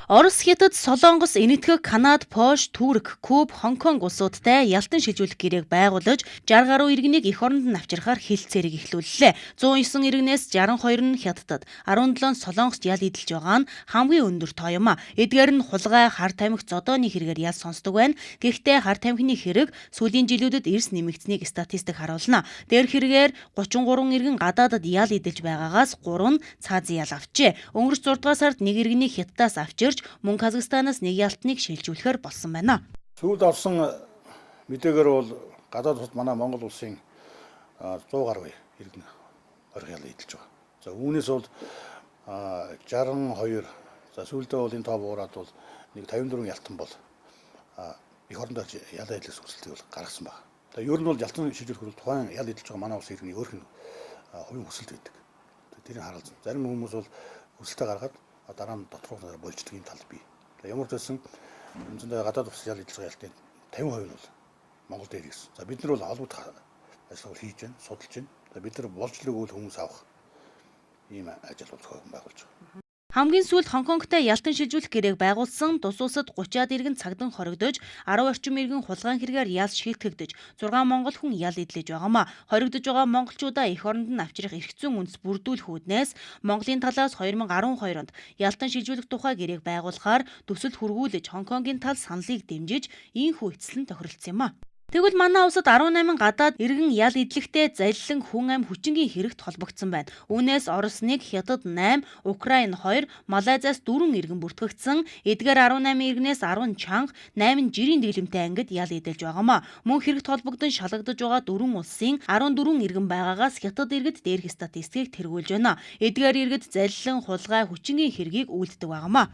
Орос, Хятад, Солонгос, Энэтхэг, Канада, Польш, Турк, Куб, Хонконг улсуудтай ялтан шилжүүлэх гэрээг байгуулж 60 гаруй иргэнийг эх оронд нь авчрахаар хилцээрийг эхлүүллээ. 109 иргэнээс 62 нь Хятадд, 17 Солонгост ял идэлж байгаа нь хамгийн өндөр тоо юм а. Эдгээр нь хулгай, хар тамхи, зодооны хэрэгээр ял сонсдог байна. Гэхдээ хар тамхины хэрэг сүүлийн жилүүдэд эрс нэмэгдсэнийг статистик харуулна. Дээр хэрэгээр 33 иргэн гадаадад ял идэлж байгаагаас 3 нь цаазын ял авчээ. Өнгөрч 6 дугаар сард нэг иргэнийг Хятадаас авчирч мөн Казахстанаас нэг ялтныг шилжүүлэхээр болсон байна. Сүүлд орсон мэдээгээр бол гадаад улсад манай Монгол улсын 100 гаруй иргэн орхи ял идэлж байгаа. За үүнээс бол 62 за сүүлдээ бол энэ тоо буураад бол нэг 54 ялтан бол эх орондоо ял идэлээс хүсэлтийг бол гаргасан байна. Тэгээ ер нь бол ялтан шилжүүлэх бол тухайн ял идэлж байгаа манай улсын иргэний өөрх нь хувийн хүсэлт байдаг. Тэрийг харуулсан. Зарим хүмүүс бол хүсэлтээ гаргаад дараа нь доторх болждаг юм тал бий. Ямар ч байсан үндсэндээ гадаад улс ял идэлж байгаа ялтын 50% нь бол Монгол дээр ирсэн. За бид нар бол холбогдох ажиллагаа хийж байна, судалж байна. За бид нар болжлог үйл хүмүүс авах ийм ажил болгох байгуулж байгаа. Хамгийн сүүлд Хонконгтой ялтан шилжүүлэх гэрээг байгуулсан тус улсад 30-аад иргэн цагдан хоригдож, 10 орчим иргэн хулгайн хэрэгээр ял шийтгэгдэж, 6 монгол хүн ял идэлж байгаамаа. Хоригдож байгаа монголчуудаа эх оронд нь авчрах эрх зүйн үндэс бүрдүүлэх үүднээс Монголын талаас 2012 онд ялтан шилжүүлэх тухай гэрээг байгуулахаар төсөлд хүргүүлж Хонконгийн тал саналыг дэмжиж ийхүү эцэслэн тохиролцсон юм а. Тэгвэл манай улсад 18 гадаад иргэн ял идлэхтэй залилан хүн ам хүчингийн хэрэгт холбогдсон байна. Үүнээс Орос 1, Хятад 8, Украин 2, Малайзаас 4 иргэн бүртгэгдсэн. Эдгээр 18 иргэнээс 10 чанга, 8 жирийн дэглэмтэй ангид ял идэлж байгаамаа. Мөн хэрэгт холбогдсон шалгагдж байгаа 4 улсын 14 иргэн байгаагаас Хятад иргэд дээрх статистикийг тэргүүлж байна. Эдгээр иргэд залилан хулгай хүчингийн хэргийг үйлддэг байгаамаа.